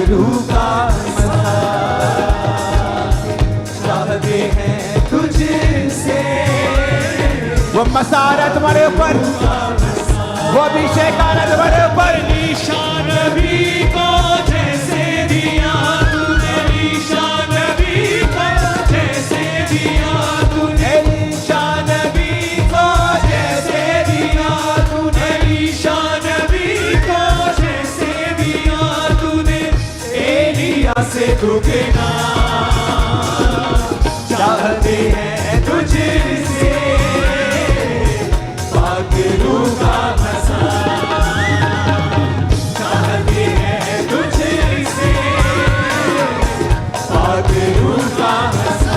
रूह का चाहते हैं तुझसे। वो मसारा तुम्हारे ऊपर, वो अभिषेक आ रहा है तुम्हारे ऊपर। निशान भी को जैसे दिया तूने, निशान भी को जैसे दिया तूने, निशान भी को जैसे दिया तूने, निशान भी को जैसे दिया तूने, एलिया से दुगना चाहते हैं तुझसे। पाक रूह का मसा चाहते हैं तुझसे। पाक रूह का मसा,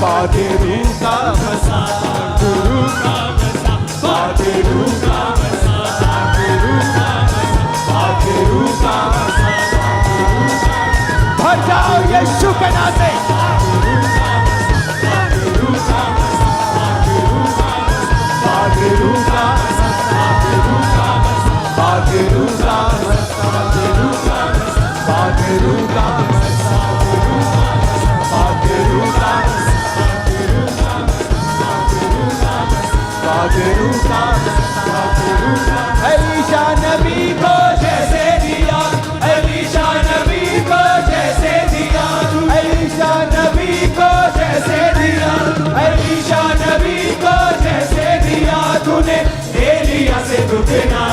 पाक रूह का मसा, गुरु का मसा, पाक रूह का मसा, पाक रूह का मसा। भर जाओ यीशु के नाम से। एलीशा नबी को जैसे दिया, एलीशा नबी को जैसे दिया, एलीशा नबी को जैसे दिया, एलीशा नबी को जैसे दिया तूने, एलिया से दुगना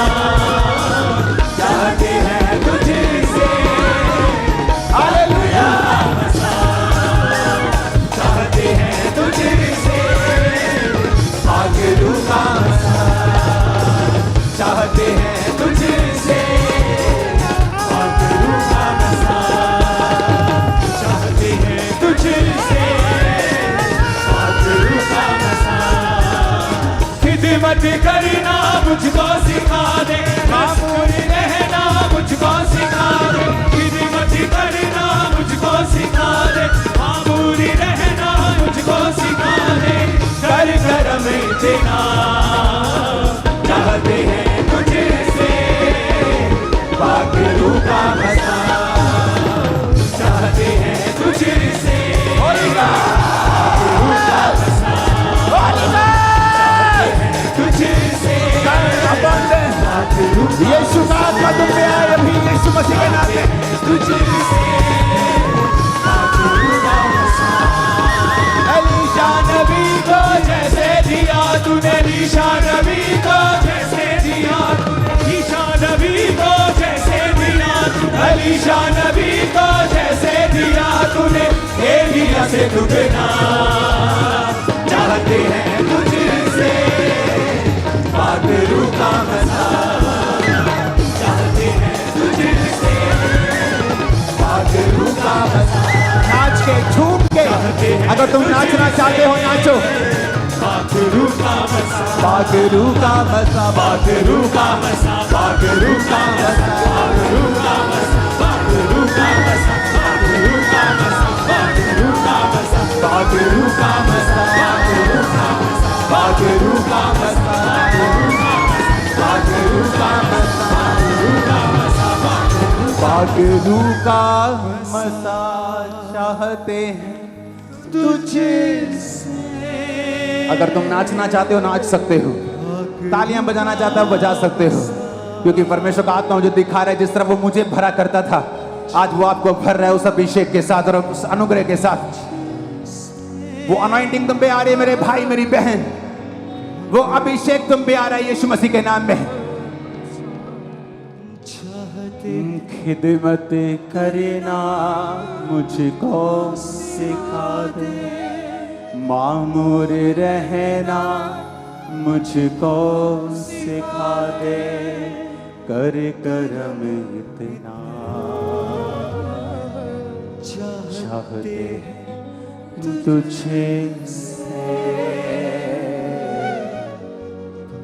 चाहते हैं तुझसे। हालेलुया, चाहते हैं तुझसे। पाक रूह का मसा चाहते हैं तुझसे। पाक रूह का मसा चाहते हैं तुझसे। पाक रूह का मसा। खिदमत करना मुझको सिखा दे, मामूल रहना मुझको सिखा दे, खिदमत करना मुझको सिखा दे, मामूल रहना मुझको सिखा दे, कर करम इतना चाहते हैं तुझसे। पाक रूह का मसा चाहते हैं तुझसे। होलिका तुझसे। यीशु का आत्मा तुम में आए अभी, यीशु मसीह के नाम में तुझसे। एलीशा नबी को जैसे दिया तूने, एलीशा नबी को जैसे दिया तूने, एलीशा नबी को जैसे दिया तूने, एलीशा नबी को जैसे दिया तूने, एलिया से दुगना चाहते हैं तुझसे। पाक रूह का मसा चाहते हैं तुझसे। पाक रूह का मसा। नाच के झूम के, अगर तुम नाचना चाहते हो नाचो। पाक रूह का मसा, पाक रूह का मसा, पाक रूह का मसा, पाक रूह का मसा, पाक रूह का मसा, पाक रूह का मसा, पाक रूह का मसा, पाक रूह का मसा, पाक रूह का मसा, पाक रूह का मसा, पाक रूह का मसा, पाक रूह का मसा चाहते हैं तुझसे। अगर तुम नाचना चाहते हो नाच सकते हो, तालियां बजाना चाहते हो बजा सकते हो, क्योंकि परमेश्वर का आत्मा मुझे दिखा रहा है जिस तरह वो मुझे भरा करता था, आज वो आपको भर रहा है उस अभिषेक के साथ और उस अनुग्रह के साथ। वो अनॉइंटिंग तुम पे आ रही है मेरे भाई मेरी बहन, वो अभिषेक तुम पे आ रहा है यीशु मसीह के नाम में। खिदमत करना मुझको सिखा दे, मामूर रहना मुझको सिखा दे, कर करम इतना चाहते हैं तुझे से।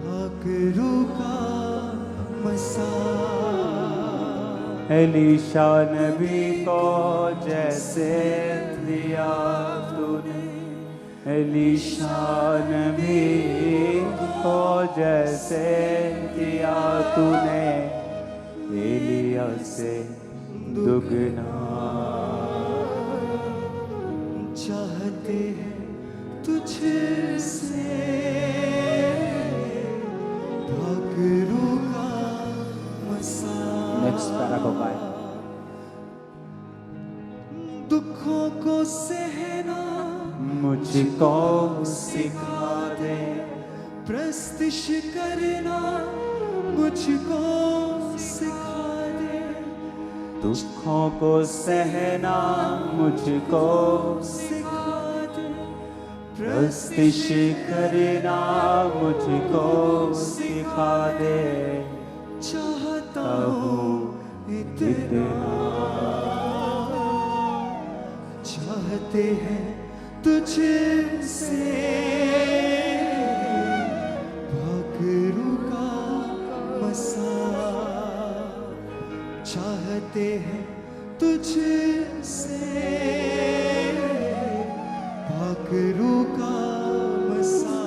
पाक रूह का मसा। एलीशा नबी को जैसे दिया तूने, एलीशा नबी को जैसे दिया तूने, एलिया से दुगना। चाहते हैं तुझसे भागरू का मसा। नेक्स्ट पैरा को गाए। दुखों को सहना मुझको सिखा दे, प्रस्तिश करना मुझको सिखा दे, दुखों को सहना मुझको सिखा दे, प्रस्तिश करना मुझको सिखा दे। चाहता हूँ इतना, चाहते हैं तुझसे भागरू का मसा। चाहते हैं तुझसे भागरू का मसा।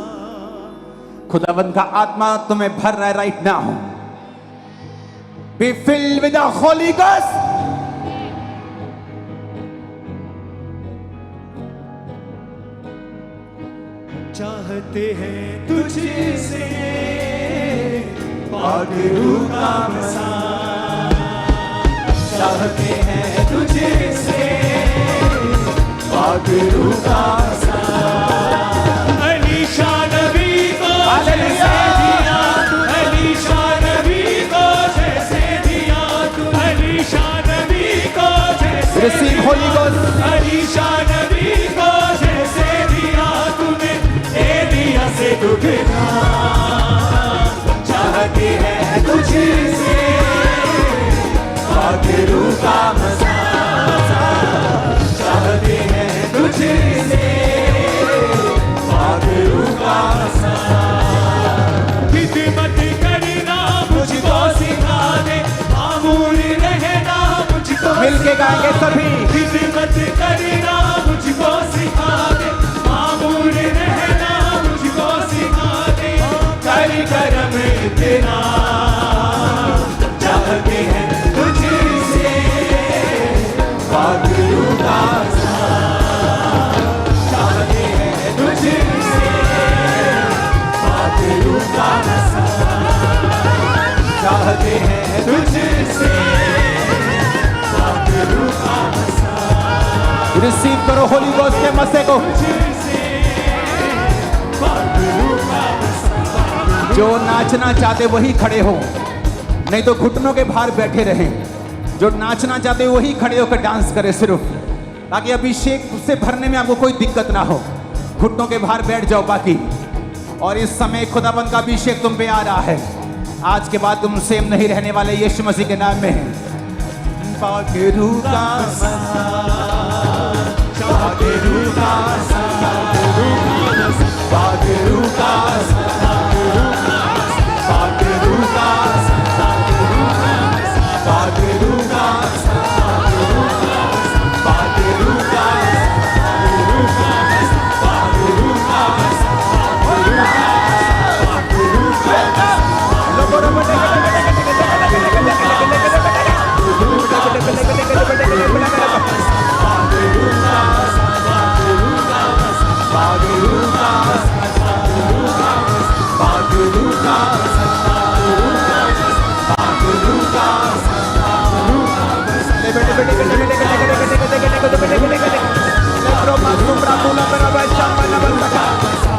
खुदावंद का आत्मा तुम्हें भर रहा है right now. Be filled with the Holi ghost. चाहते हैं तुझसे भागरू का मसा। चाहते हैं तुझसे भागरू का मसा। अलीशा नबी को जैसे दिया तू, अलीशा नबी को जैसे दिया तू, अलीशा नबी को जैसे रिसीव होली गोस्ट। अलीशा नबी को जैसे दिया तूने, एलिया से दुगना। चाहते हैं तुझसे भागरू का मसा। चाहते हैं तुझसे भागरू का मसा। खिदमत करना मुझको सिखा दे, मामूल रहना मुझको मिलके गाएंगे सभी। खिदमत करना मुझको सिखा दे, मामूल रहना मुझको सिखा दे, कर करम तेरा। चाहते हैं तुझसे भागरू का मसा। चाहते हैं तुझसे भागरू का मसा। चाहते हैं तुझसे भागरू का मसा। रिसीव करो होली गोस्ट के मसे को। जो नाचना चाहते वही खड़े हो, नहीं तो घुटनों के भार बैठे रहें। जो नाचना चाहते वही खड़े होकर डांस करें सिर्फ, ताकि अभिषेक से भरने में आपको कोई दिक्कत ना हो। घुटनों के भार बैठ जाओ बाकी। और इस समय खुदाबंद का अभिषेक तुम पे आ रहा है। आज के बाद तुम सेम नहीं रहने वाले, यीशु मसीह के नाम में। भागरू का मसा। भागरू का मसा। भागरू का मसा। भागरू का मसा। भागरू का मसा। भागरू का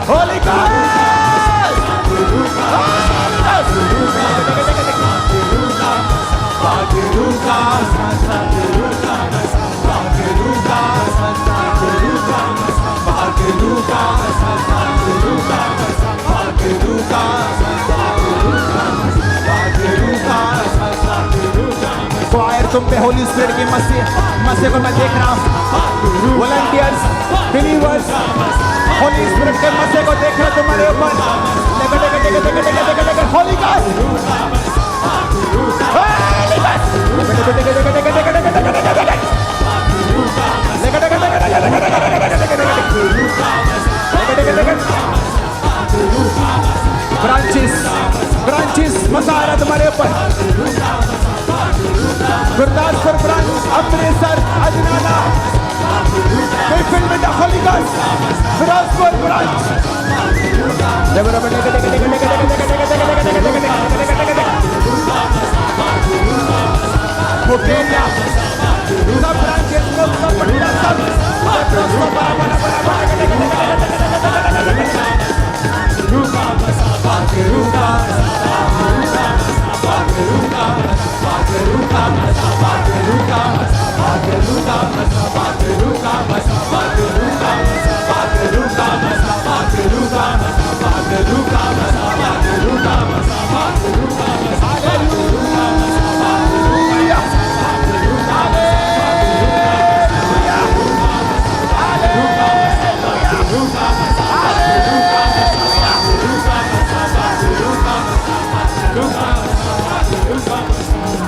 Holy फायर तुम पे होली स्पिरिट की मस्से को मैं देख रहा हूँ। वॉलंटियर्स, बिलीवर्स, होली स्पिरिट के मस्से को देख रहा तुम्हारे ऊपर। होली ब्रांचेस मसा आ रहा तुम्हारे ऊपर। Amritsar, Ajnala, be filled with the Holy Ghost. Firozpur branch. Mukelia, सब branches को सब बढ़िया सब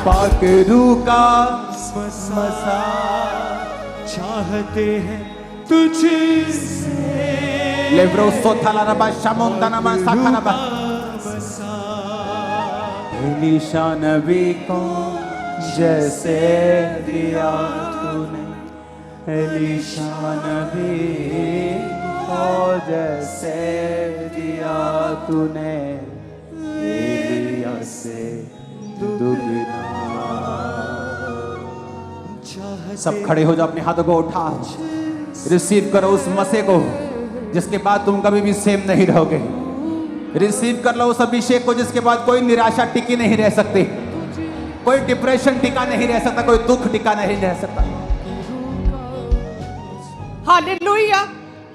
पाकरू का चाहते हैं तुझसे लेब्रोसो थालारबा शामुंदनमा साखानबा एलीशा नबी को जैसे दिया तूने, एलीशा नबी को जैसे दिया तूने, एलिया से दुगना। सब खड़े हो जाओ, अपने हाथों को उठा, रिसीव करो उस मसे को जिसके बाद तुम कभी भी सेम नहीं रहोगे। रिसीव कर लो उस अभिषेक को जिसके बाद कोई निराशा टिकी नहीं रह सकती, कोई डिप्रेशन टिका नहीं रह सकता, कोई दुख टिका नहीं रह सकता। हालेलुया।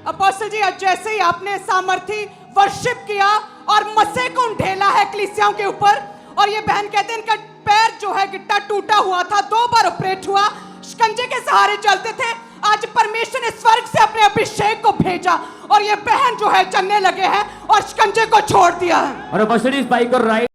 अपोस्टल जी, आज जैसे ही आपने सामर्थी वर्शिप किया और मसे को ढेला है कलीसियाओं के ऊपर, और ये बहन कहते हैं इनका पैर जो है गिट्टा टूटा हुआ था, 2 बार ऑपरेट हुआ, शिकंजे के सहारे चलते थे। आज परमेश्वर ने स्वर्ग से अपने अभिषेक को भेजा और ये बहन जो है चलने लगे हैं और शिकंजे को छोड़ दिया है। और अपोस्टल इस भाई को राइट